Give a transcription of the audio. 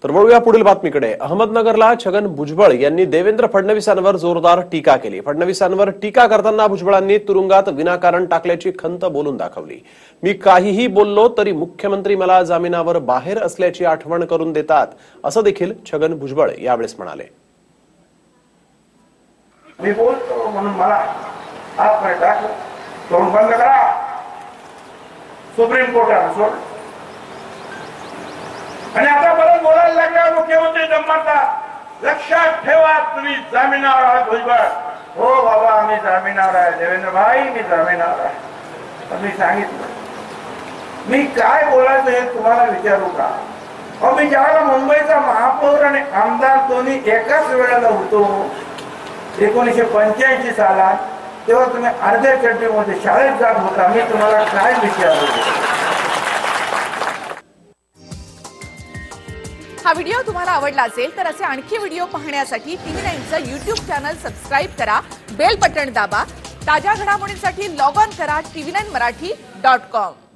तर वळूया पुढील बातमीकडे। अहमदनगरला छगन भुजबळ यांनी देवेंद्र फडणवीसांवर जोरदार टीका केली। फडणवीसांवर टीका करताना भुजबळांनी तुरुंगात विनाकारण टाकल्याची खंत बोलून दाखवली। मी काहीही बोललो तरी मुख्यमंत्री मला जामिनावर बाहेर असल्याची आठवण करून देतात, असं देखील छगन भुजबळ यावेळेस म्हणाले। मी बोलतो म्हणून मला आतमध्ये टाकलं, तोंड बंद करा, सुप्रीम कोर्टाने सोडलं आणि आता परत बोलायला लागल्यावर मुख्यमंत्री दमतात। लक्षात ठेवा, तुम्ही जामिनावर आहात भुजबळ। हो बाबा, आम्ही जामिनावर आहे देवेंद्र भाई, मी जामिनावर आहे। मी सांगितलं मी काय बोलायचं हे तुम्हाला विचारू का? मी ज्यावेळेला मुंबईचा महापौर आणि आमदार दोन्ही एकाच वेळेला होतो 1985 सालात, तेव्हा तुम्ही अर्ध्या चड्डीमध्ये शाळेत जात होता। मी तुम्हाला काय विचारलं? हा व्हिडिओ तुम्हाला आवडला असेल तर असे आणखी व्हिडिओ पाहण्यासाठी TV9चं YouTube चॅनल सबस्क्राइब करा, बेल बटन दाबा। ताज्या घडामोडींसाठी लॉग ऑन करा tv9marathi.com।